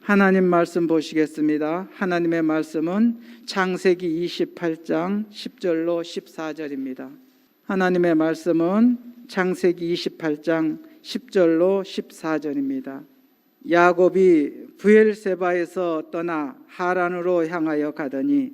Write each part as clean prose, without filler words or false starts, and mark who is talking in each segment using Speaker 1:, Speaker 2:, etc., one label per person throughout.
Speaker 1: 하나님 말씀 보시겠습니다. 하나님의 말씀은 창세기 28장 10절로 14절입니다. 하나님의 말씀은 창세기 28장 10절로 14절입니다. 야곱이 브엘세바에서 떠나 하란으로 향하여 가더니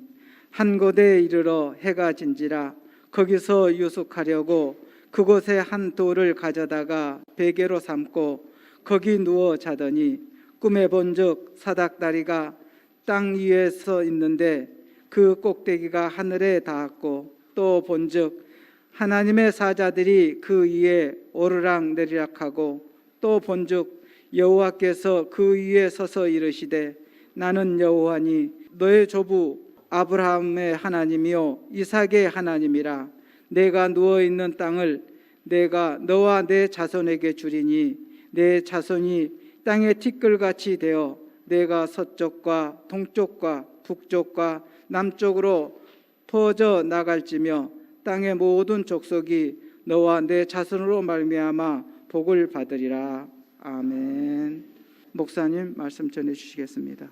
Speaker 1: 한 곳에 이르러 해가 진지라 거기서 유숙하려고 그곳에 한 돌을 가져다가 베개로 삼고 거기 누워 자더니 꿈에 본즉 사닥다리가 땅 위에 서 있는데 그 꼭대기가 하늘에 닿았고 또 본즉 하나님의 사자들이 그 위에 오르락 내리락하고 또 본즉 여호와께서 그 위에 서서 이르시되 나는 여호와니 너의 조부 아브라함의 하나님이요 이삭의 하나님이라. 내가 누워있는 땅을 내가 너와 내 자손에게 주리니 내 자손이 땅의 티끌같이 되어 내가 서쪽과 동쪽과 북쪽과 남쪽으로 퍼져 나갈지며 땅의 모든 족속이 너와 내 자손으로 말미암아 복을 받으리라. 아멘. 목사님 말씀 전해주시겠습니다.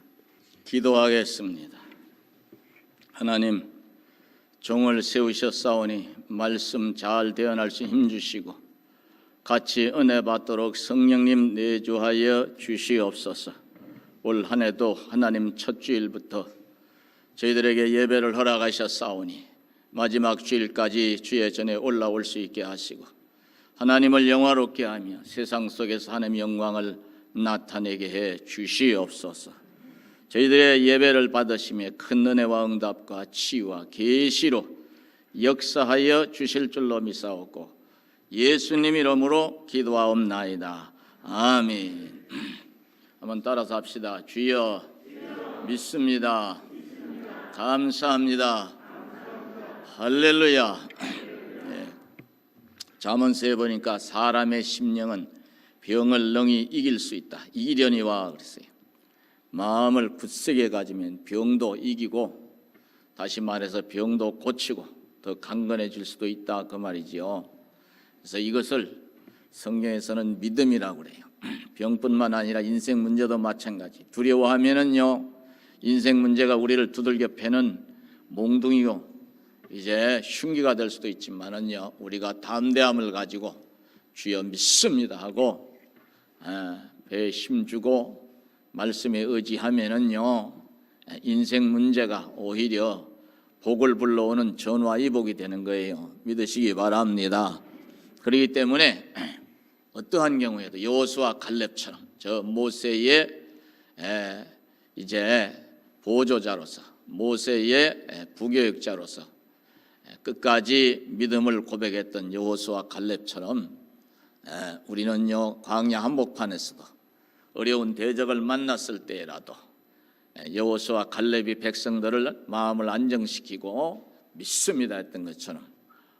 Speaker 2: 기도하겠습니다. 하나님, 종을 세우셨사오니 말씀 잘 대언할 수 힘주시고 같이 은혜 받도록 성령님 내주하여 주시옵소서. 올 한 해도 하나님 첫 주일부터 저희들에게 예배를 허락하셨사오니 마지막 주일까지 주의 전에 올라올 수 있게 하시고 하나님을 영화롭게 하며 세상 속에서 하나님의 영광을 나타내게 해 주시옵소서. 저희들의 예배를 받으시며 큰 은혜와 응답과 치유와 계시로 역사하여 주실 줄로 믿사옵고 예수님 이름으로 기도하옵나이다. 아멘. 한번 따라서 합시다. 주여 믿습니다. 감사합니다. 할렐루야. 잠언서에 보니까 사람의 심령은 병을 능히 이길 수 있다. 이기려니와 그랬어요. 마음을 굳세게 가지면 병도 이기고 다시 말해서 병도 고치고 더 강건해질 수도 있다 그 말이지요. 그래서 이것을 성경에서는 믿음이라고 그래요. 병뿐만 아니라 인생 문제도 마찬가지. 두려워하면은요 인생 문제가 우리를 두들겨 패는 몽둥이요 이제 흉기가 될 수도 있지만은요 우리가 담대함을 가지고 주여 믿습니다 하고 배에 힘주고 말씀에 의지하면은요 인생 문제가 오히려 복을 불러오는 전화위복이 되는 거예요. 믿으시기 바랍니다. 그렇기 때문에 어떠한 경우에도 여호수아 갈렙처럼 저 모세의 이제 보조자로서 모세의 부교육자로서 끝까지 믿음을 고백했던 여호수아 갈렙처럼 우리는요 광야 한복판에서도 어려운 대적을 만났을 때라도 여호수아 갈렙이 백성들을 마음을 안정시키고 믿습니다 했던 것처럼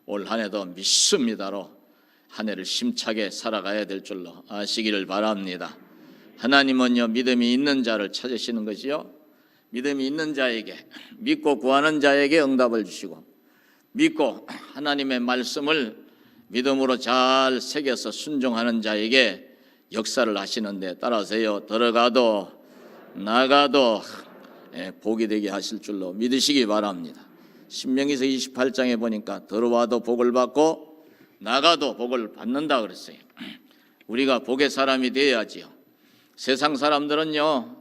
Speaker 2: 올 한 해도 믿습니다로 한 해를 힘차게 살아가야 될 줄로 아시기를 바랍니다. 하나님은요 믿음이 있는 자를 찾으시는 것이요 믿음이 있는 자에게 믿고 구하는 자에게 응답을 주시고 믿고 하나님의 말씀을 믿음으로 잘 새겨서 순종하는 자에게 역사를 하시는데 따라서요 들어가도 나가도 복이 되게 하실 줄로 믿으시기 바랍니다. 신명기서 28장에 보니까 들어와도 복을 받고 나가도 복을 받는다 그랬어요. 우리가 복의 사람이 되어야지요. 세상 사람들은요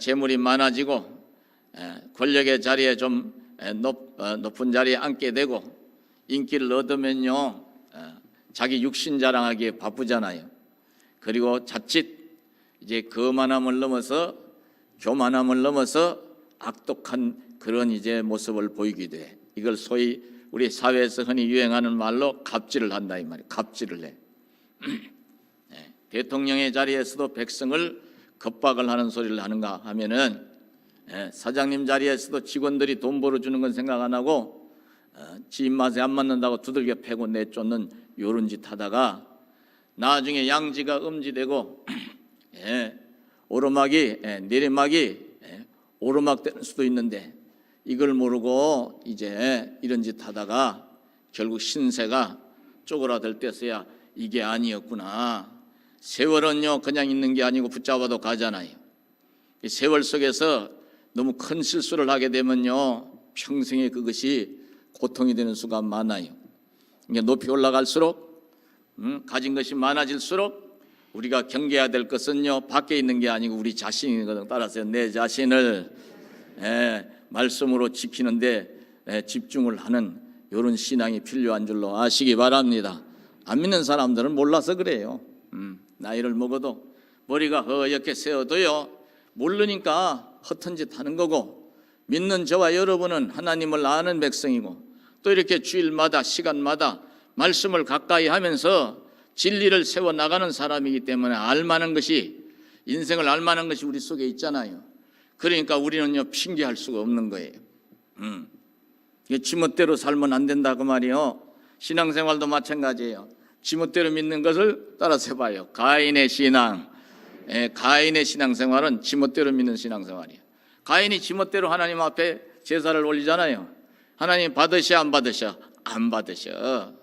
Speaker 2: 재물이 많아지고 권력의 자리에 좀 높은 자리에 앉게 되고 인기를 얻으면요 자기 육신 자랑하기에 바쁘잖아요. 그리고 자칫 이제 거만함을 넘어서 교만함을 넘어서 악독한 그런 이제 모습을 보이기도 해. 이걸 소위 우리 사회에서 흔히 유행하는 말로 갑질을 한다 이 말이에요. 갑질을 해. 대통령의 자리에서도 백성을 겁박을 하는 소리를 하는가 하면은 사장님 자리에서도 직원들이 돈 벌어주는 건 생각 안 하고 지 입맛에 안 맞는다고 두들겨 패고 내쫓는 요런 짓 하다가 나중에 양지가 음지되고 오르막이 내리막이 오르막 될 수도 있는데 이걸 모르고 이제 이런 짓 하다가 결국 신세가 쪼그라들 때서야 이게 아니었구나. 세월은요 그냥 있는 게 아니고 붙잡아도 가잖아요. 이 세월 속에서 너무 큰 실수를 하게 되면요, 평생에 그것이 고통이 되는 수가 많아요. 이게 높이 올라갈수록 가진 것이 많아질수록 우리가 경계해야 될 것은요, 밖에 있는 게 아니고 우리 자신이거든. 따라서 내 자신을 말씀으로 지키는데 집중을 하는 이런 신앙이 필요한 줄로 아시기 바랍니다. 안 믿는 사람들은 몰라서 그래요. 나이를 먹어도 머리가 허옇게 세워도요, 모르니까 허튼 짓 하는 거고, 믿는 저와 여러분은 하나님을 아는 백성이고, 또 이렇게 주일마다 시간마다 말씀을 가까이 하면서 진리를 세워나가는 사람이기 때문에 알만한 것이, 인생을 알만한 것이 우리 속에 있잖아요. 그러니까 우리는요, 핑계할 수가 없는 거예요. 지멋대로 살면 안 된다고 말이요. 신앙생활도 마찬가지예요. 지멋대로 믿는 것을 따라서 해봐요. 가인의 신앙, 가인의 신앙생활은 지멋대로 믿는 신앙생활이에요. 가인이 지멋대로 하나님 앞에 제사를 올리잖아요. 하나님 받으셔 안 받으셔? 안 받으셔.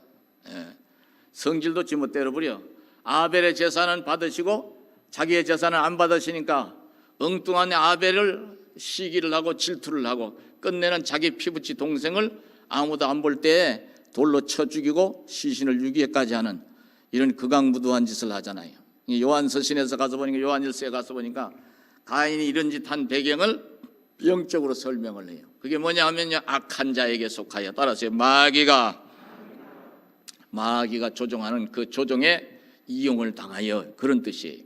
Speaker 2: 성질도 지멋대로 부려. 아벨의 제사는 받으시고 자기의 제사는 안 받으시니까 엉뚱한 아벨을 시기를 하고 질투를 하고 끝내는 자기 피부치 동생을 아무도 안 볼 때 돌로 쳐 죽이고 시신을 유기까지 하는 이런 극악무도한 짓을 하잖아요. 요한서신에서 가서 보니까, 요한일서에 가서 보니까 가인이 이런 짓 한 배경을 영적으로 설명을 해요. 그게 뭐냐 하면요, 악한 자에게 속하여, 따라서 마귀가 조종하는 그 조종에 이용을 당하여, 그런 뜻이에요.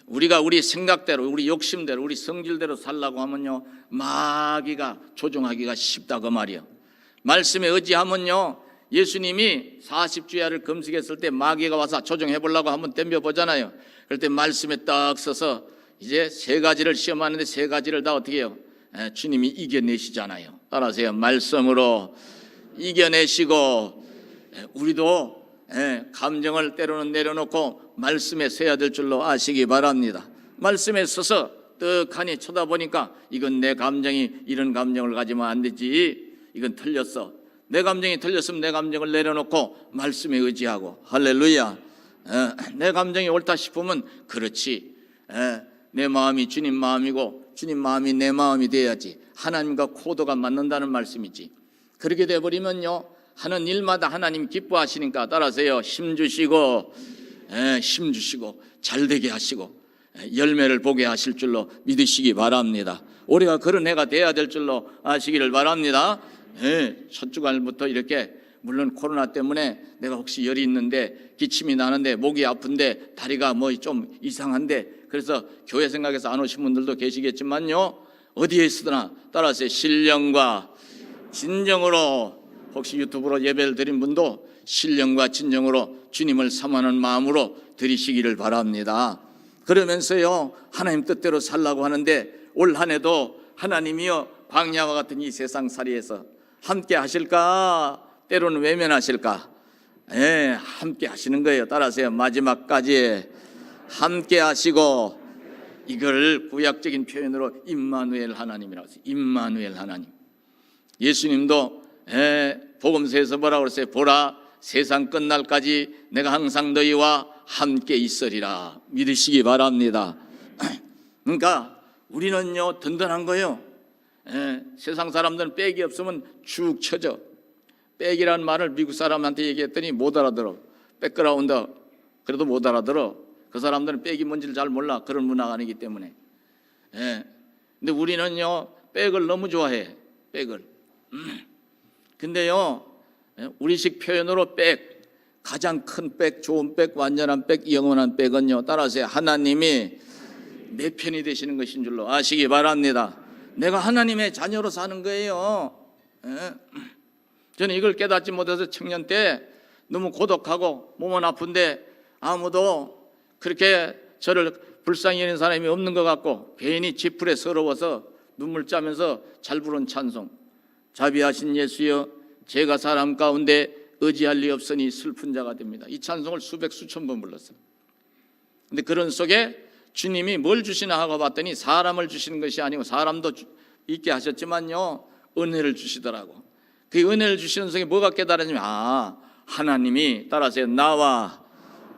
Speaker 2: 우리가 우리 생각대로, 우리 욕심대로, 우리 성질대로 살라고 하면요, 마귀가 조종하기가 쉽다 그 말이요. 말씀에 의지하면요, 예수님이 40주야를 금식했을 때 마귀가 와서 조종해 보려고 한번 덤벼 보잖아요. 그럴 때 말씀에 딱 서서 이제 세 가지를 시험하는데 세 가지를 다 어떻게 해요? 주님이 이겨내시잖아요. 따라서요, 말씀으로 이겨내시고, 우리도 감정을 때로는 내려놓고 말씀에 서야 될 줄로 아시기 바랍니다. 말씀에 서서 떡하니 쳐다보니까 이건 내 감정이 이런 감정을 가지면 안 되지, 이건 틀렸어. 내 감정이 틀렸으면 내 감정을 내려놓고 말씀에 의지하고, 할렐루야. 내 감정이 옳다 싶으면 그렇지, 내 마음이 주님 마음이고 주님 마음이 내 마음이 돼야지, 하나님과 코드가 맞는다는 말씀이지. 그렇게 돼버리면요, 하는 일마다 하나님 기뻐하시니까, 따라서요, 힘주시고 잘되게 하시고 열매를 보게 하실 줄로 믿으시기 바랍니다. 올해가 그런 해가 돼야 될 줄로 아시기를 바랍니다. 첫 주간부터 이렇게, 물론 코로나 때문에 내가 혹시 열이 있는데, 기침이 나는데, 목이 아픈데, 다리가 뭐 좀 이상한데, 그래서 교회 생각해서 안 오신 분들도 계시겠지만요, 어디에 있으나 따라서 신령과 진정으로, 혹시 유튜브로 예배를 드린 분도 신령과 진정으로 주님을 사모하는 마음으로 드리시기를 바랍니다. 그러면서요, 하나님 뜻대로 살라고 하는데, 올 한 해도 하나님이요, 광야와 같은 이 세상살이에서 함께 하실까, 때로는 외면하실까? 함께 하시는 거예요. 따라서요, 마지막까지 함께 하시고, 이걸 구약적인 표현으로 임마누엘 하나님이라고 해서, 임마누엘 하나님. 예수님도 복음서에서 뭐라고 그랬어요? 보라, 세상 끝날까지 내가 항상 너희와 함께 있으리라. 믿으시기 바랍니다. 그러니까 우리는요, 든든한 거예요. 세상 사람들은 백이 없으면 축 처져. 백이라는 말을 미국 사람한테 얘기했더니 못 알아들어. 백그라운드, 그래도 못 알아들어. 그 사람들은 백이 뭔지를 잘 몰라. 그런 문화가 아니기 때문에. 근데 우리는요, 백을 너무 좋아해. 백을. 근데요, 우리식 표현으로 백, 가장 큰 백, 좋은 백, 완전한 백, 영원한 백은요, 따라서 하나님이 내 편이 되시는 것인 줄로 아시기 바랍니다. 내가 하나님의 자녀로 사는 거예요. 저는 이걸 깨닫지 못해서 청년 때 너무 고독하고 몸은 아픈데 아무도 그렇게 저를 불쌍히 여기는 사람이 없는 것 같고, 괜히 지풀에 서러워서 눈물 짜면서 잘 부른 찬송, 자비하신 예수여 제가 사람 가운데 의지할 리 없으니 슬픈 자가 됩니다. 이 찬송을 수백 수천 번 불렀어요. 근데 그런 속에 주님이 뭘 주시나 하고 봤더니 사람을 주시는 것이 아니고, 사람도 있게 하셨지만요, 은혜를 주시더라고. 그 은혜를 주시는 속에 뭐가 깨달아지면, 하나님이 따라서 나와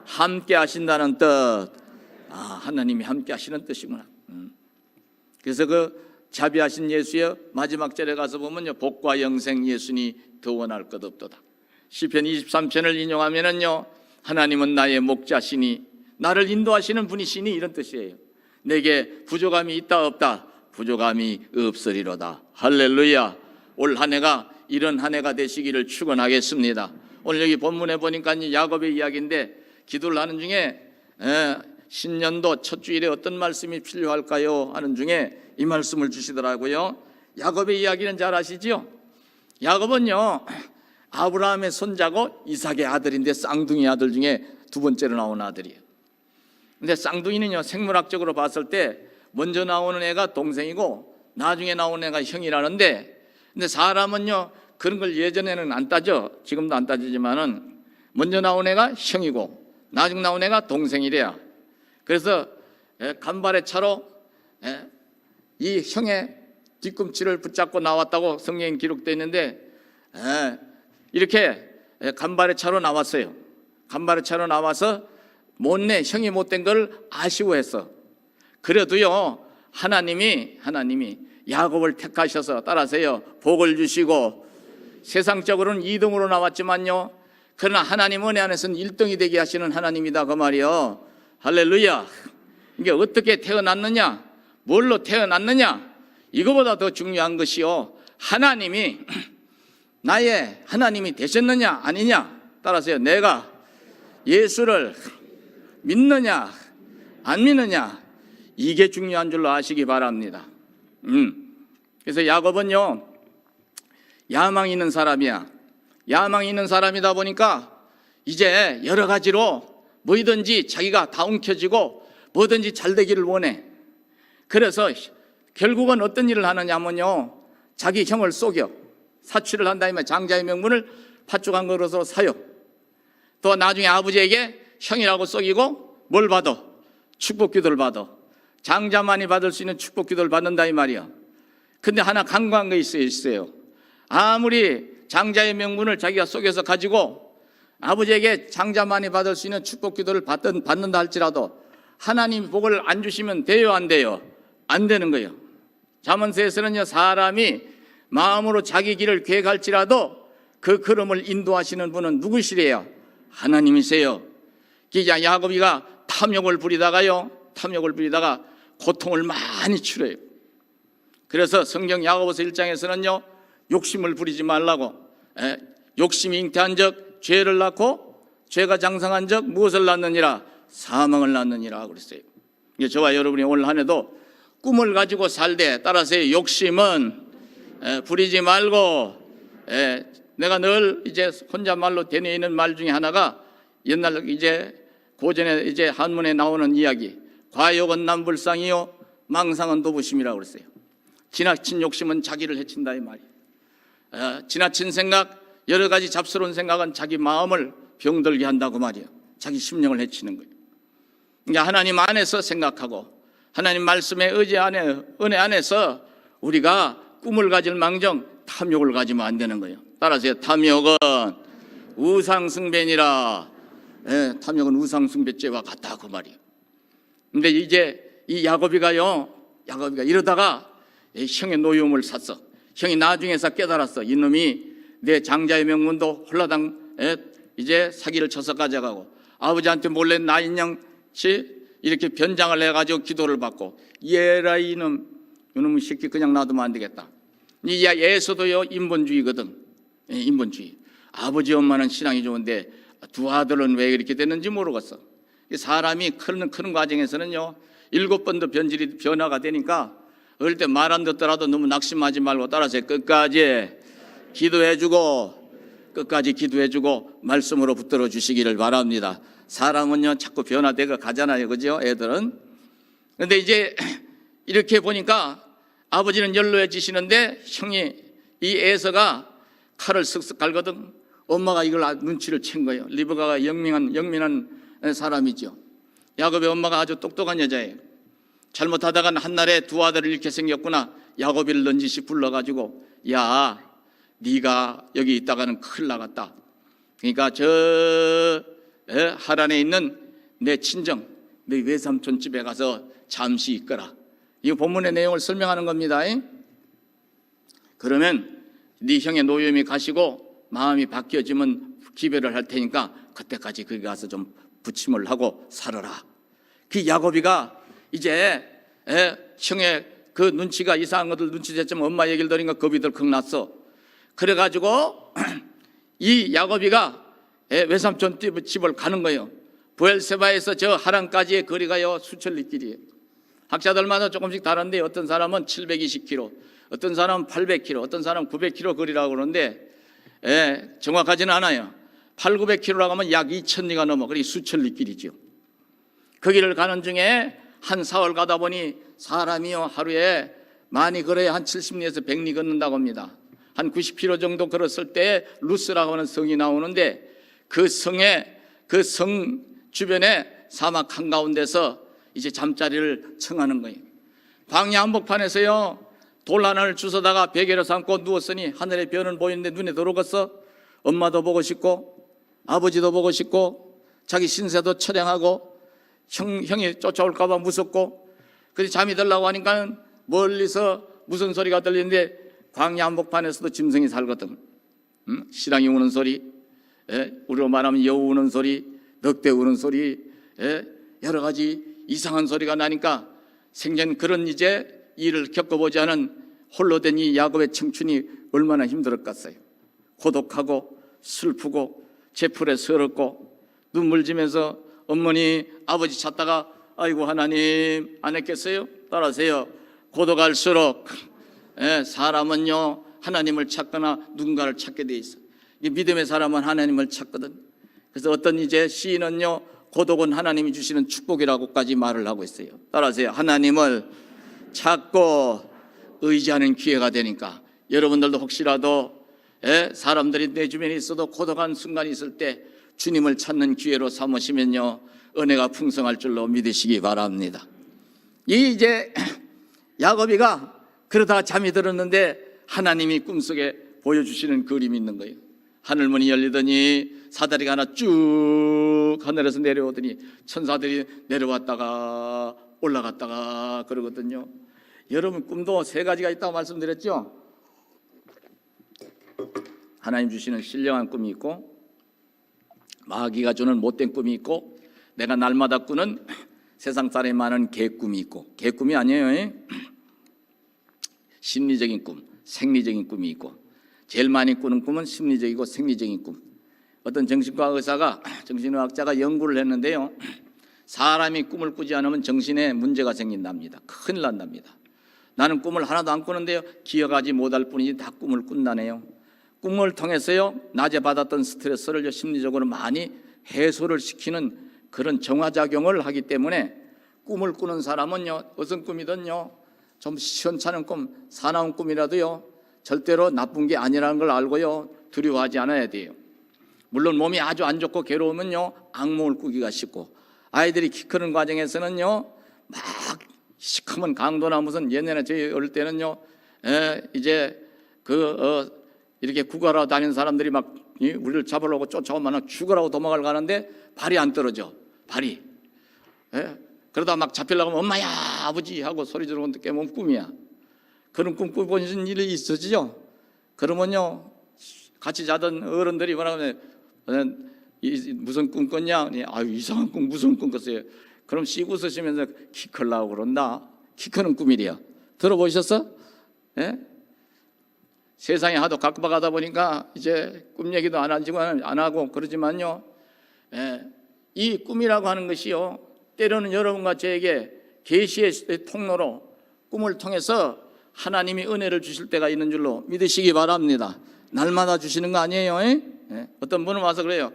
Speaker 2: 함께 하신다는 뜻, 하나님이 함께 하시는 뜻이구나. 그래서 그 자비하신 예수의 마지막 절에 가서 보면요, 복과 영생 예수니 더 원할 것 없도다. 시편 23편을 인용하면은요, 하나님은 나의 목자시니 나를 인도하시는 분이시니 이런 뜻이에요. 내게 부족함이 있다 없다? 부족함이 없으리로다. 할렐루야. 올 한 해가 이런 한 해가 되시기를 축원하겠습니다. 오늘 여기 본문에 보니까 야곱의 이야기인데, 기도를 하는 중에 신년도 첫 주일에 어떤 말씀이 필요할까요? 하는 중에 이 말씀을 주시더라고요. 야곱의 이야기는 잘 아시죠? 야곱은요, 아브라함의 손자고 이삭의 아들인데 쌍둥이 아들 중에 두 번째로 나온 아들이에요. 근데 쌍둥이는요, 생물학적으로 봤을 때 먼저 나오는 애가 동생이고 나중에 나오는 애가 형이라는데, 근데 사람은요 그런 걸 예전에는 안 따져, 지금도 안 따지지만은 먼저 나온 애가 형이고 나중 나온 애가 동생이래요. 그래서 간발의 차로 이 형의 뒤꿈치를 붙잡고 나왔다고 성경에 기록되어 있는데, 이렇게 간발의 차로 나왔어요. 간발의 차로 나와서 못내 형이 못된 걸 아쉬워했어. 그래도요 하나님이 야곱을 택하셔서, 따라서요, 복을 주시고, 세상적으로는 2등으로 나왔지만요, 그러나 하나님 은혜 안에서는 1등이 되게 하시는 하나님이다 그 말이요. 할렐루야. 이게 어떻게 태어났느냐, 뭘로 태어났느냐, 이거보다 더 중요한 것이요, 하나님이 나의 하나님이 되셨느냐 아니냐. 따라서요, 내가 예수를 믿느냐 안 믿느냐, 이게 중요한 줄로 아시기 바랍니다. 그래서 야곱은요, 야망이 있는 사람이야. 야망이 있는 사람이다 보니까 이제 여러 가지로 뭐든지 자기가 다 움켜쥐고 뭐든지 잘 되기를 원해. 그래서 결국은 어떤 일을 하느냐면요, 자기 형을 속여 사취를 한 다음에 장자의 명분을 팥죽한 그릇으로 사요. 또 나중에 아버지에게 형이라고 속이고 뭘 받아? 축복기도를 받아. 장자만이 받을 수 있는 축복기도를 받는다 이 말이야. 근데 하나 간과한 거 있어요. 아무리 장자의 명분을 자기가 속여서 가지고 아버지에게 장자만이 받을 수 있는 축복기도를 받는다 할지라도 하나님 복을 안 주시면 돼요 안 돼요? 안 되는 거예요. 잠언서에서는요, 사람이 마음으로 자기 길을 계획할지라도 그 걸음을 인도하시는 분은 누구시래요? 하나님이세요. 기자 야곱이가 탐욕을 부리다가 고통을 많이 치러요. 그래서 성경 야고보서 1장에서는요, 욕심을 부리지 말라고, 욕심이 잉태한 적 죄를 낳고 죄가 장성한 적 무엇을 낳느니라? 사망을 낳느니라 그랬어요. 저와 여러분이 오늘 한 해도 꿈을 가지고 살되, 따라서 욕심은 부리지 말고, 내가 늘 이제 혼잣말로 되뇌이는 말 중에 하나가, 옛날 이제 고전에 이제 한문에 나오는 이야기, 과욕은 남불상이요 망상은 도부심이라고 그랬어요. 지나친 욕심은 자기를 해친다 이 말이에요. 지나친 생각, 여러 가지 잡스러운 생각은 자기 마음을 병들게 한다고 말이에요. 자기 심령을 해치는 거예요. 그러니까 하나님 안에서 생각하고 하나님 말씀의 은혜 안에서 우리가 꿈을 가질 망정 탐욕을 가지면 안 되는 거예요. 따라서 탐욕은 우상숭배니라. 탐욕은 우상숭배죄와 같다 그 말이에요. 근데 이제 이 야곱이가 이러다가 형의 노여움을 샀어. 형이 나중에서 깨달았어. 이놈이 내 장자의 명분도 홀라당 이제 사기를 쳐서 가져가고, 아버지한테 몰래 나인양치 이렇게 변장을 해가지고 기도를 받고, 얘라 이놈의 새끼 그냥 놔두면 안 되겠다. 이 예수도요 인본주의거든. 인본주의. 아버지 엄마는 신앙이 좋은데 두 아들은 왜 이렇게 됐는지 모르겠어. 사람이 크는 과정에서는요 7번도 변화가 되니까, 어릴 때 말 안 듣더라도 너무 낙심하지 말고 따라서 끝까지 기도해주고 말씀으로 붙들어 주시기를 바랍니다. 사람은요 자꾸 변화되고 가잖아요, 그죠? 애들은. 그런데 이제 이렇게 보니까 아버지는 연로해지시는데 형이 이 에서가 칼을 쓱쓱 갈거든. 엄마가 이걸 눈치를 챈 거예요. 리브가가 영민한 사람이죠. 야곱의 엄마가 아주 똑똑한 여자예요. 잘못하다가 한날에 두 아들을 잃게 생겼구나. 야곱이를 넌지시 불러가지고, 야 네가 여기 있다가는 큰일 나갔다. 그러니까 저 하란에 있는 내 친정, 너희 외삼촌 집에 가서 잠시 있거라. 이 본문의 내용을 설명하는 겁니다. 그러면 네 형의 노염이 가시고 마음이 바뀌어지면 기별을 할 테니까 그때까지 거기 가서 좀 부침을 하고 살아라. 그 야곱이가 이제 형의 그 눈치가 이상한 것들 눈치챘지만 엄마 얘기를 들으니까 겁이 덜컥 났어. 그래가지고 이 야곱이가 외삼촌 집을 가는 거예요. 부엘세바에서 저 하란까지의 거리가요 수천리 길이에요. 학자들마다 조금씩 다른데 어떤 사람은 720km, 어떤 사람은 800km, 어떤 사람은 900km 거리라고 그러는데 정확하지는 않아요. 800~900km라고 하면 약 2000리가 넘어. 그게 수천리 길이죠. 그 길을 가는 중에 한 사흘 가다 보니 사람이요 하루에 많이 걸어야 한 70리에서 100리 걷는다고 합니다. 한 90km 정도 걸었을 때 루스라고 하는 성이 나오는데 그 성 주변에 사막 한가운데서 이제 잠자리를 청하는 거예요. 광야 한복판에서요 돌 하나를 주워다가 베개로 삼고 누웠으니 하늘의 별은 보이는데 눈에 들어오겠어? 엄마도 보고 싶고 아버지도 보고 싶고 자기 신세도 처량하고 형이 쫓아올까 봐 무섭고 그래서 잠이 들려고 하니까 멀리서 무슨 소리가 들리는데 광야 한복판에서도 짐승이 살거든. 시랑이 우는 소리, 우리로 말하면 여우 우는 소리, 늑대 우는 소리, 여러 가지 이상한 소리가 나니까 생전 그런 이제 일을 겪어보지 않은 홀로 된 이 야곱의 청춘이 얼마나 힘들었겠어요. 고독하고 슬프고 제풀에 서럽고 눈물 지면서 어머니 아버지 찾다가 아이고 하나님 안 했겠어요? 따라하세요. 고독할수록 사람은요 하나님을 찾거나 누군가를 찾게 돼 있어. 믿음의 사람은 하나님을 찾거든. 그래서 어떤 이제 시인은요 고독은 하나님이 주시는 축복이라고까지 말을 하고 있어요. 따라하세요. 하나님을 찾고 의지하는 기회가 되니까 여러분들도 혹시라도 사람들이 내 주변에 있어도 고독한 순간이 있을 때 주님을 찾는 기회로 삼으시면요 은혜가 풍성할 줄로 믿으시기 바랍니다. 이 이제 야곱이가 그러다가 잠이 들었는데 하나님이 꿈속에 보여주시는 그림이 있는 거예요. 하늘문이 열리더니 사다리가 하나 쭉 하늘에서 내려오더니 천사들이 내려왔다가 올라갔다가 그러거든요. 여러분 꿈도 세 가지가 있다고 말씀드렸죠. 하나님 주시는 신령한 꿈이 있고 마귀가 주는 못된 꿈이 있고 내가 날마다 꾸는 세상 사람이 많은 개꿈이 있고 개꿈이 아니에요. 심리적인 꿈, 생리적인 꿈이 있고 제일 많이 꾸는 꿈은 심리적이고 생리적인 꿈. 어떤 정신과 의사가 정신의학자가 연구를 했는데요. 사람이 꿈을 꾸지 않으면 정신에 문제가 생긴답니다. 큰일 난답니다. 나는 꿈을 하나도 안 꾸는데요. 기억하지 못할 뿐이지 다 꿈을 꾼다네요. 꿈을 통해서요 낮에 받았던 스트레스를 심리적으로 많이 해소를 시키는 그런 정화작용을 하기 때문에 꿈을 꾸는 사람은요 어떤 꿈이든요 좀 시원찮은 꿈, 사나운 꿈이라도요 절대로 나쁜 게 아니라는 걸 알고요 두려워하지 않아야 돼요. 물론 몸이 아주 안 좋고 괴로우면요 악몽을 꾸기가 쉽고 아이들이 키 크는 과정에서는요 막 시커먼 강도나 무슨 옛날에 저희 어릴 때는요 이제 이렇게 구걸하러 다니는 사람들이 막 우리를 잡으려고 쫓아오면 막 죽으라고 도망을 가는데 발이 안 떨어져. 발이. 그러다 막 잡히려고 하면 엄마야 아버지 하고 소리 지르고 깨면 꿈이야. 그런 꿈 꾸보신 일이 있으시죠? 그러면요 같이 자던 어른들이 뭐라고 하면 무슨 꿈 꿨냐? 아유 이상한 꿈 무슨 꿈 꿨어요? 그럼 씩 웃으시면서 키 크려고 그런다. 키 크는 꿈이래요. 들어보셨어? 세상에 하도 각박하다 보니까 이제 꿈 얘기도 안 하고 그러지만요 이 꿈이라고 하는 것이요 때로는 여러분과 저에게 계시의 통로로 꿈을 통해서 하나님이 은혜를 주실 때가 있는 줄로 믿으시기 바랍니다. 날마다 주시는 거 아니에요. 어떤 분은 와서 그래요.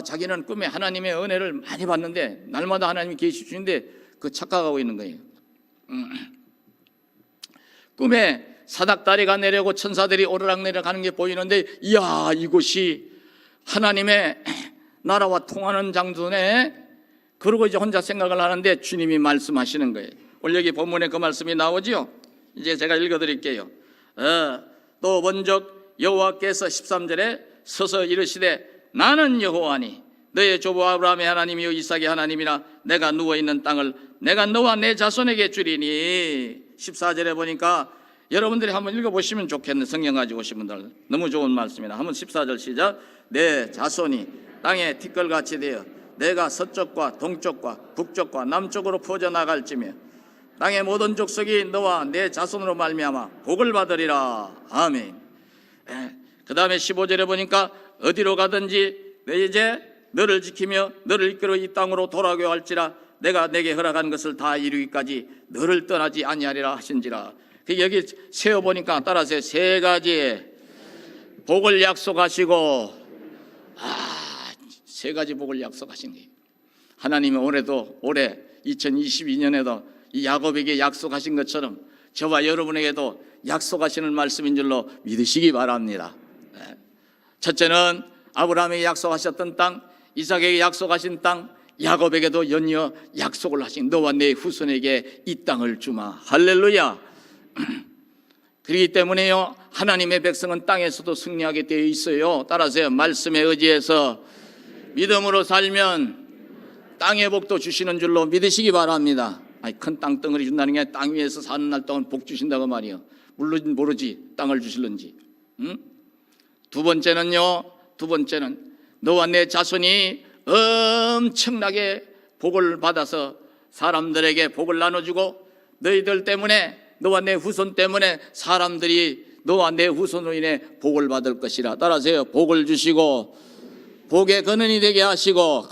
Speaker 2: 자기는 꿈에 하나님의 은혜를 많이 받는데 날마다 하나님이 계시 주시는데 그 착각하고 있는 거예요. 꿈에 사닥다리가 내려오고 천사들이 오르락내리락 하는 게 보이는데 이야 이곳이 하나님의 나라와 통하는 장소네. 그러고 이제 혼자 생각을 하는데 주님이 말씀하시는 거예요. 오늘 여기 본문에 그 말씀이 나오죠. 이제 제가 읽어드릴게요. 또 먼저 여호와께서 13절에 서서 이르시되 나는 여호와니 너의 조부 아브라함의 하나님이요 이삭의 하나님이나 내가 누워있는 땅을 내가 너와 내 자손에게 주리니. 14절에 보니까 여러분들이 한번 읽어보시면 좋겠네. 성경 가지고 오신 분들 너무 좋은 말씀이다. 한번 14절 시작. 내 자손이 땅에 티끌같이 되어 내가 서쪽과 동쪽과 북쪽과 남쪽으로 퍼져나갈지며 땅의 모든 족속이 너와 내 자손으로 말미암아 복을 받으리라. 아멘. 그 다음에 15절에 보니까 어디로 가든지 내 이제 너를 지키며 너를 이끌어 이 땅으로 돌아오게 할지라 내가 내게 허락한 것을 다 이루기까지 너를 떠나지 아니하리라 하신지라. 여기 세어보니까 따라서 세 가지의 복을 약속하시고, 세 가지 복을 약속하신 거예요. 하나님은 올해 2022년에도 이 야곱에게 약속하신 것처럼 저와 여러분에게도 약속하시는 말씀인 줄로 믿으시기 바랍니다. 첫째는 아브라함에게 약속하셨던 땅, 이삭에게 약속하신 땅, 야곱에게도 연이어 약속을 하신 너와 내 후손에게 이 땅을 주마. 할렐루야. 그렇기 때문에요, 하나님의 백성은 땅에서도 승리하게 되어 있어요. 따라서 말씀에 의지해서 믿음으로 살면 땅의 복도 주시는 줄로 믿으시기 바랍니다. 큰 땅덩어리 준다는 게 땅 위에서 사는 날 동안 복 주신다고 말이요. 물론 모르지 땅을 주실런지. 두 번째는 너와 내 자손이 엄청나게 복을 받아서 사람들에게 복을 나눠주고, 너희들 때문에, 너와 내 후손 때문에 사람들이 너와 내 후손으로 인해 복을 받을 것이라. 따라서요, 복을 주시고 복의 근원이 되게 하시고.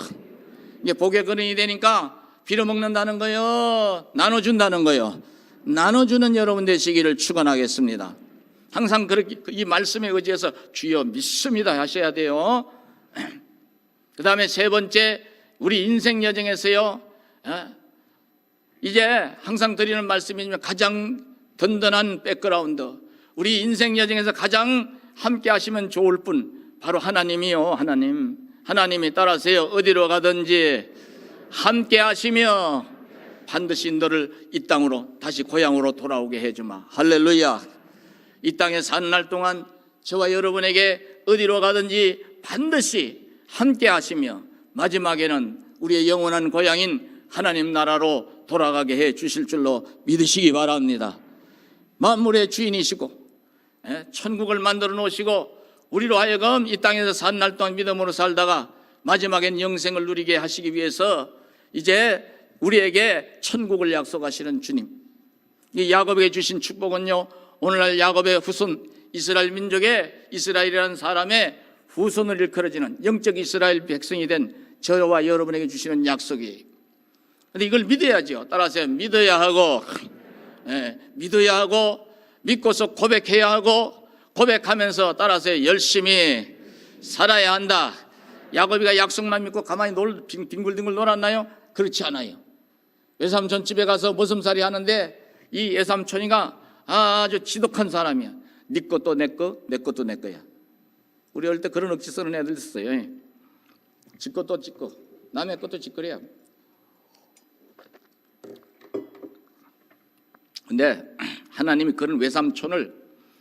Speaker 2: 이게 복의 근원이 되니까 빌어먹는다는 거요, 나눠준다는 거요. 나눠주는 여러분 되시기를 축원하겠습니다. 항상 그렇게 이 말씀에 의지해서 주여 믿습니다 하셔야 돼요. 그 다음에 세 번째, 우리 인생 여정에서요, 이제 항상 드리는 말씀이지만 가장 든든한 백그라운드, 우리 인생 여정에서 가장 함께 하시면 좋을 분 바로 하나님이요. 하나님이 따라서요, 어디로 가든지 함께 하시며 반드시 너를 이 땅으로 다시 고향으로 돌아오게 해주마. 할렐루야. 이 땅에 사는 날 동안 저와 여러분에게 어디로 가든지 반드시 함께 하시며 마지막에는 우리의 영원한 고향인 하나님 나라로 돌아가게 해 주실 줄로 믿으시기 바랍니다. 만물의 주인이시고 천국을 만들어 놓으시고 우리로 하여금 이 땅에서 사는 날 동안 믿음으로 살다가 마지막엔 영생을 누리게 하시기 위해서 이제 우리에게 천국을 약속하시는 주님, 이 야곱에게 주신 축복은요, 오늘날 야곱의 후손, 이스라엘 민족의, 이스라엘이라는 사람의 후손을 일컬어지는 영적 이스라엘 백성이 된 저와 여러분에게 주시는 약속이에요. 그런데 이걸 믿어야죠. 따라서 믿어야 하고, 믿어야 하고, 믿고서 고백해야 하고, 고백하면서 따라서 열심히 살아야 한다. 야곱이가 약속만 믿고 가만히 뒹굴뒹굴 놀았나요? 그렇지 않아요. 외삼촌 집에 가서 머슴살이 하는데 이 외삼촌이가 아주 지독한 사람이야. 네 것도 내 거, 내 것도 내 거야. 우리 어릴 때 그런 억지 쓰는 애들 있었어요. 지 것도 지 거, 남의 것도 지 거래요. 근데 하나님이 그런 외삼촌을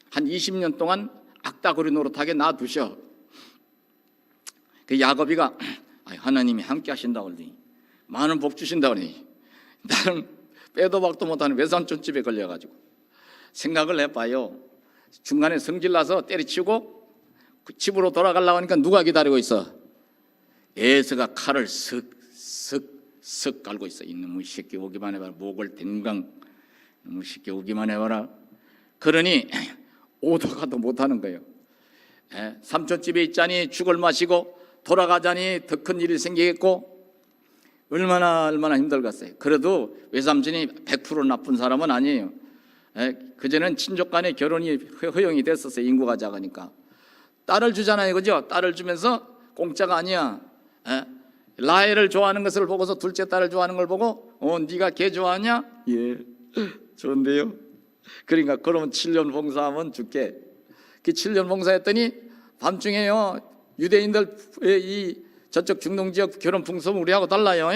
Speaker 2: 한 20년 동안 악다구리 노릇하게 놔두셔. 그 야곱이가 하나님이 함께 하신다고 그러니, 많은 복 주신다고 그러니, 나는 빼도 박도 못하는 외삼촌 집에 걸려가지고 생각을 해봐요. 중간에 성질나서 때려치우고 그 집으로 돌아가려고 하니까 누가 기다리고 있어? 에서가 칼을 쓱쓱쓱 깔고 있어. 이놈의 새끼 오기만 해봐라. 목을 댕강, 이놈의 새끼 오기만 해봐라. 그러니 오도 가도 못하는 거예요. 삼촌 집에 있자니 죽을 마시고 돌아가자니 더 큰 일이 생기겠고, 얼마나 힘들겠어요. 그래도 외삼촌이 100% 나쁜 사람은 아니에요. 그전엔 친족 간의 결혼이 허용이 됐었어요. 인구가 작으니까. 딸을 주잖아요, 그죠? 딸을 주면서 공짜가 아니야. 라헬을 좋아하는 것을 보고서 둘째 딸을 좋아하는 걸 보고, 네가 걔 좋아하냐? 예, 좋은데요. 그러니까 그러면 7년 봉사하면 줄게. 그 7년 봉사했더니 밤중에요, 유대인들 이 저쪽 중동 지역 결혼 풍습은 우리하고 달라요.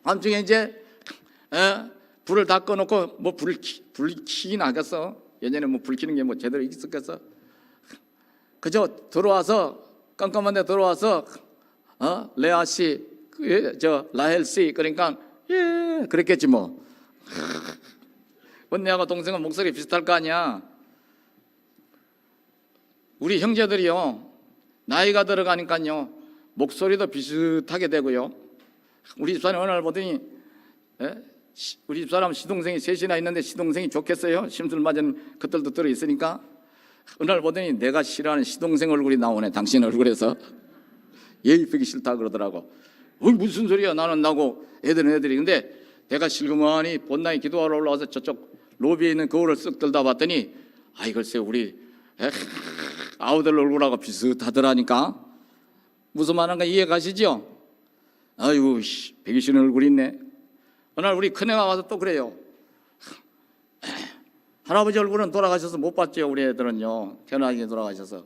Speaker 2: 밤중에 이제 불을 다 꺼놓고 뭐 불을 켜긴 하겠어. 예전에 뭐 불 켜는 게 뭐 제대로 있었겠어. 그저 들어와서 깜깜한 데 들어와서 레아 씨, 저 라헬 씨, 그러니까 예 그랬겠지 뭐. 언니하고 동생은 목소리 비슷할 거 아니야. 우리 형제들이요, 나이가 들어가니까요 목소리도 비슷하게 되고요. 우리 집사람 어느 날 보더니 우리 집사람 시동생이 셋이나 있는데 시동생이 좋겠어요? 심술 맞은 것들도 들어있으니까. 어느 날 보더니 내가 싫어하는 시동생 얼굴이 나오네, 당신 얼굴에서. 예의 보기 싫다 그러더라고. 무슨 소리야, 나는 나고 애들이. 근데 내가 실그머니 본당에 기도하러 올라와서 저쪽 로비에 있는 거울을 쓱 들다 봤더니 글쎄 우리 아우들 얼굴하고 비슷하더라니까. 무슨 말인가 이해 가시죠? 아이고 배기 싫은 얼굴이 있네. 어느 날 우리 큰애가 와서 또 그래요. 할아버지 얼굴은 돌아가셔서 못 봤죠. 우리 애들은요 태어나게 돌아가셔서.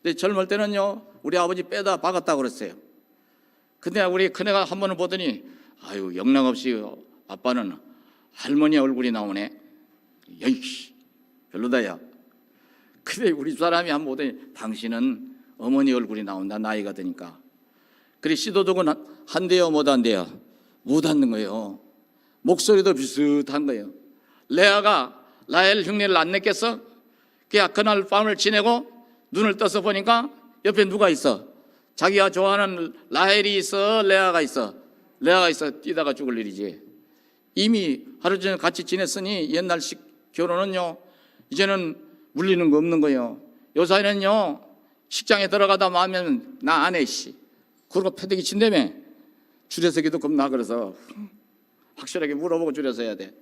Speaker 2: 근데 젊을 때는요 우리 아버지 빼다 박았다고 그랬어요. 근데 우리 큰애가 한 번을 보더니 영락없이 아빠는 할머니 얼굴이 나오네. 여이씨 별로다 야. 근데 우리 사람이 한 번 보더니 당신은 어머니 얼굴이 나온다, 나이가 드니까. 그래 시도덕은 한대요 못한대요? 못하는 거예요. 목소리도 비슷한 거예요. 레아가 라헬 흉내를 안 냈겠어? 그날 밤을 지내고 눈을 떠서 보니까 옆에 누가 있어? 자기가 좋아하는 라헬이 있어, 레아가 있어? 레아가 있어. 뛰다가 죽을 일이지. 이미 하루 전에 같이 지냈으니 옛날식 결혼은요 이제는 물리는 거 없는 거예요. 요사이는요 식장에 들어가다 마면 나 안 해 씨. 그러고 패대기 친다며. 줄여서 기도 겁나. 그래서 확실하게 물어보고 줄여서 해야 돼.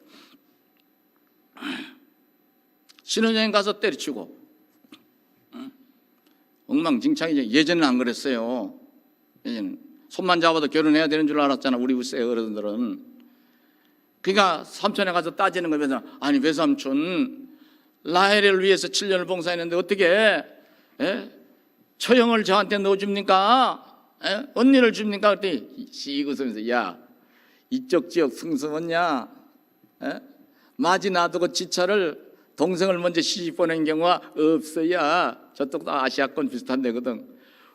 Speaker 2: 신혼여행 가서 때려치고 엉망진창이죠. 예전에는 안 그랬어요. 예전에는 손만 잡아도 결혼해야 되는 줄 알았잖아 우리 우세 어른들은. 그러니까 삼촌에 가서 따지는 거면서 아니 외삼촌 라헬을 위해서 7년을 봉사했는데 어떻게 처형을 저한테 넣어줍니까? 언니를 줍니까? 그랬더니 씩 웃으면서 야 이쪽 지역 승수었냐? 마지 놔두고 지차를 동생을 먼저 시집 보낸 경우가 없어야. 저쪽도 아시아권 비슷한 데거든.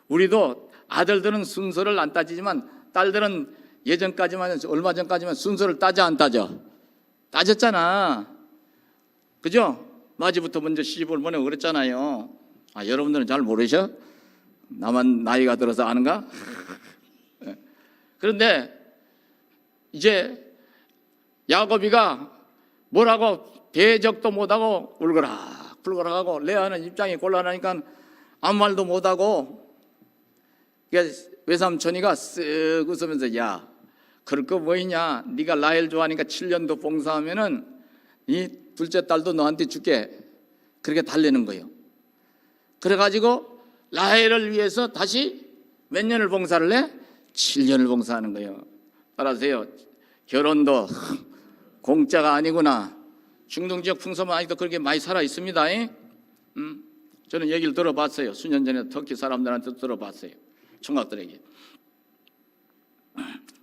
Speaker 2: 우리도 아들들은 순서를 안 따지지만 딸들은 예전까지만 얼마 전까지만 순서를 따져 안 따져? 따졌잖아. 그죠? 마지부터 먼저 시집을 보내고 그랬잖아요. 여러분들은 잘 모르셔? 나만 나이가 들어서 아는가? 그런데 이제 야곱이가 뭐라고 대적도 못하고 울거락 불거락하고 레아는 입장이 곤란하니까 아무 말도 못하고 외삼촌이가 쓱 웃으면서 야 그럴 거 뭐이냐, 네가 라헬 좋아하니까 7년도 봉사하면은 이 둘째 딸도 너한테 줄게. 그렇게 달래는 거예요. 그래가지고 라헬을 위해서 다시 몇 년을 봉사를 해? 7년을 봉사하는 거예요. 따라하세요. 결혼도 공짜가 아니구나. 중동 지역 풍습은 아직도 그렇게 많이 살아 있습니다. 저는 얘기를 들어봤어요. 수년 전에 터키 사람들한테 들어봤어요. 총각들에게.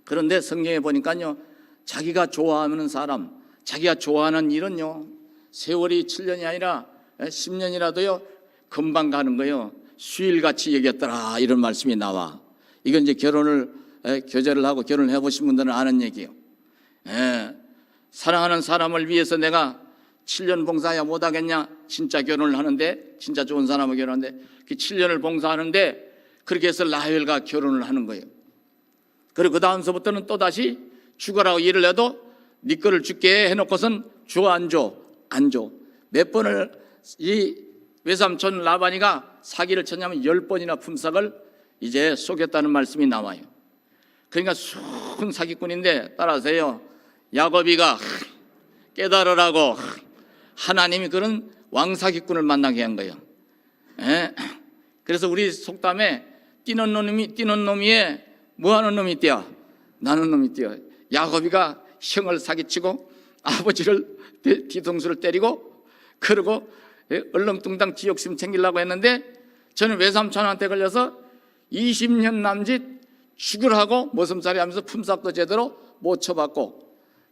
Speaker 2: 그런데 성경에 보니까요 자기가 좋아하는 사람, 자기가 좋아하는 일은요 세월이 7년이 아니라 10년이라도요 금방 가는 거예요. 수일같이 여겼더라 이런 말씀이 나와. 이건 이제 교제를 하고 결혼을 해보신 분들은 아는 얘기예요. 사랑하는 사람을 위해서 내가 7년 봉사해야 못하겠냐? 진짜 결혼을 하는데, 진짜 좋은 사람을 결혼하는데 그 7년을 봉사하는데 그렇게 해서 라헬과 결혼을 하는 거예요. 그리고 그 다음서부터는 또다시 죽어라고 일을 해도 네 거를 줄게 해놓고선 줘 안 줘? 안 줘. 몇 번을 이 외삼촌 라반이가 사기를 쳤냐면 10번이나 품삯을 이제 속였다는 말씀이 나와요. 그러니까 순 사기꾼인데 따라하세요. 야곱이가 깨달으라고 하나님이 그런 왕사기꾼을 만나게 한 거예요. 그래서 우리 속담에 뛰는 놈이에 뭐하는 놈이 뛰어? 나는 놈이 뛰어. 야곱이가 형을 사기치고 아버지를 뒤통수를 때리고 그러고 얼렁뚱땅 지욕심 챙기려고 했는데 저는 외삼촌한테 걸려서 20년 남짓 죽으라고 모슴살이 하면서 품삯도 제대로 못 쳐받고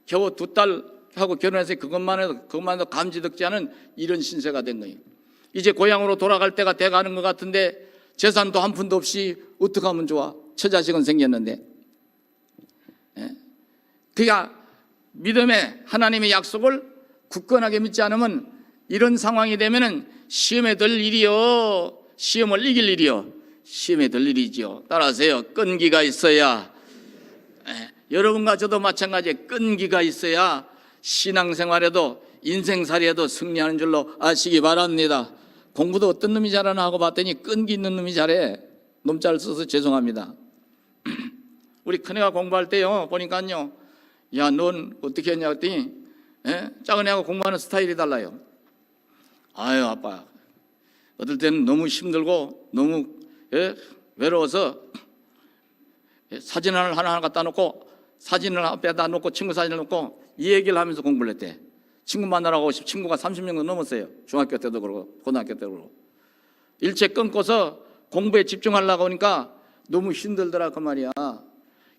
Speaker 2: 겨우 2딸하고 결혼해서 그것만 해도 감지덕지 않은 이런 신세가 된 거예요. 이제 고향으로 돌아갈 때가 돼가는 것 같은데 재산도 한 푼도 없이 어떻게 하면 좋아? 처자식은 생겼는데. 그러니까 믿음의 하나님의 약속을 굳건하게 믿지 않으면 이런 상황이 되면은 시험에 들 일이요, 시험을 이길 일이요, 시험에 들 일이지요. 따라하세요. 끈기가 있어야, 여러분과 저도 마찬가지에 끈기가 있어야 신앙생활에도 인생살이에도 승리하는 줄로 아시기 바랍니다. 공부도 어떤 놈이 잘하나 하고 봤더니 끈기 있는 놈이 잘해. 놈 잘 써서 죄송합니다. 우리 큰애가 공부할 때요 보니까요, 야, 넌 어떻게 했냐 했더니 작은 애하고 공부하는 스타일이 달라요. 아유, 아빠, 어떨 때는 너무 힘들고 너무 외로워서 사진을 하나 갖다 놓고, 사진을 앞에다 놓고 친구 사진을 놓고 이 얘기를 하면서 공부를 했대. 친구 만나라고 친구가 30명도 넘었어요. 중학교 때도 그러고 고등학교 때도 그러고. 일체 끊고서 공부에 집중하려고 하니까 너무 힘들더라 그 말이야.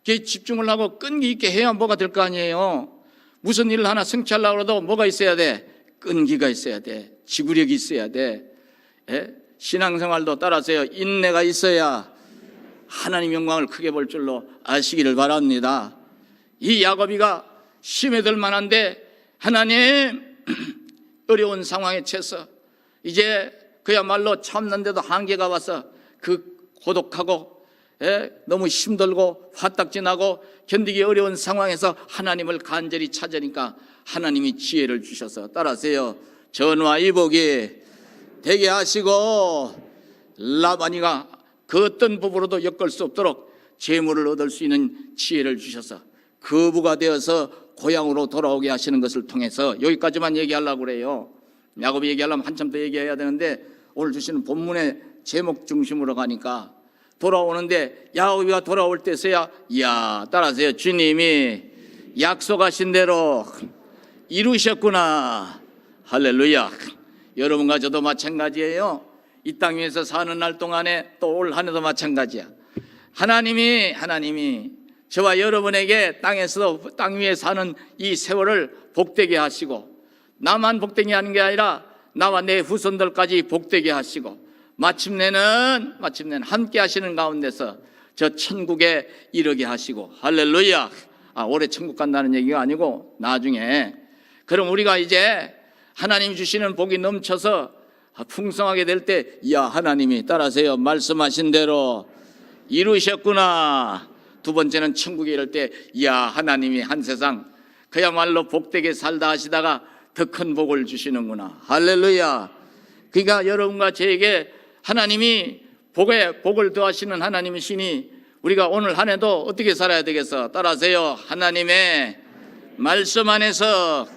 Speaker 2: 그게 집중을 하고 끈기 있게 해야 뭐가 될 거 아니에요. 무슨 일을 하나 성취하려고 해도 뭐가 있어야 돼? 끈기가 있어야 돼. 지구력이 있어야 돼. 신앙생활도 따라서요, 인내가 있어야 하나님 영광을 크게 볼 줄로 아시기를 바랍니다. 이 야곱이가 심에 들 만한데 하나님 어려운 상황에 처해서 이제 그야말로 참는데도 한계가 와서 그 고독하고 너무 힘들고 화딱지나고 견디기 어려운 상황에서 하나님을 간절히 찾으니까 하나님이 지혜를 주셔서, 따라하세요, 전화 이복이 되게 하시고 라반이가 그 어떤 부부로도 엮을 수 없도록 재물을 얻을 수 있는 지혜를 주셔서 거부가 되어서 고향으로 돌아오게 하시는 것을 통해서, 여기까지만 얘기하려고 그래요. 야곱이 얘기하려면 한참 더 얘기해야 되는데 오늘 주시는 본문의 제목 중심으로 가니까, 돌아오는데 야곱이가 돌아올 때서야, 이야, 따라하세요, 주님이 약속하신 대로 이루셨구나. 할렐루야. 여러분과 저도 마찬가지예요. 이 땅 위에서 사는 날 동안에 또 올 한 해도 마찬가지야. 하나님이 저와 여러분에게 땅 위에 사는 이 세월을 복되게 하시고, 나만 복되게 하는 게 아니라 나와 내 후손들까지 복되게 하시고, 마침내는 함께 하시는 가운데서 저 천국에 이르게 하시고, 할렐루야. 올해 천국 간다는 얘기가 아니고 나중에. 그럼 우리가 이제 하나님 주시는 복이 넘쳐서 풍성하게 될 때, 야, 하나님이, 따라하세요, 말씀하신 대로 이루셨구나. 두 번째는 천국에 이를 때, 야, 하나님이 한 세상 그야말로 복되게 살다 하시다가 더 큰 복을 주시는구나. 할렐루야. 그러니까 여러분과 저에게 하나님이 복을 더하시는 하나님이시니 우리가 오늘 한 해도 어떻게 살아야 되겠어? 따라하세요. 하나님의 말씀 안에서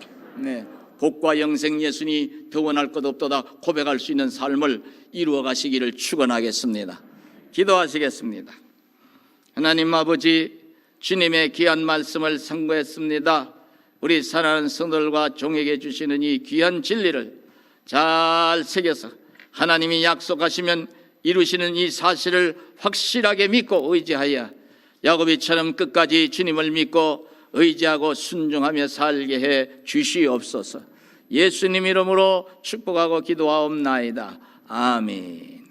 Speaker 2: 복과 영생 예수니 더 원할 것 없도다 고백할 수 있는 삶을 이루어 가시기를 축원하겠습니다. 기도하시겠습니다. 하나님 아버지, 주님의 귀한 말씀을 상고했습니다. 우리 사랑하는 성도들과 종에게 주시는 이 귀한 진리를 잘 새겨서 하나님이 약속하시면 이루시는 이 사실을 확실하게 믿고 의지하여 야곱이처럼 끝까지 주님을 믿고 의지하고 순종하며 살게 해 주시옵소서. 예수님 이름으로 축복하고 기도하옵나이다. 아멘.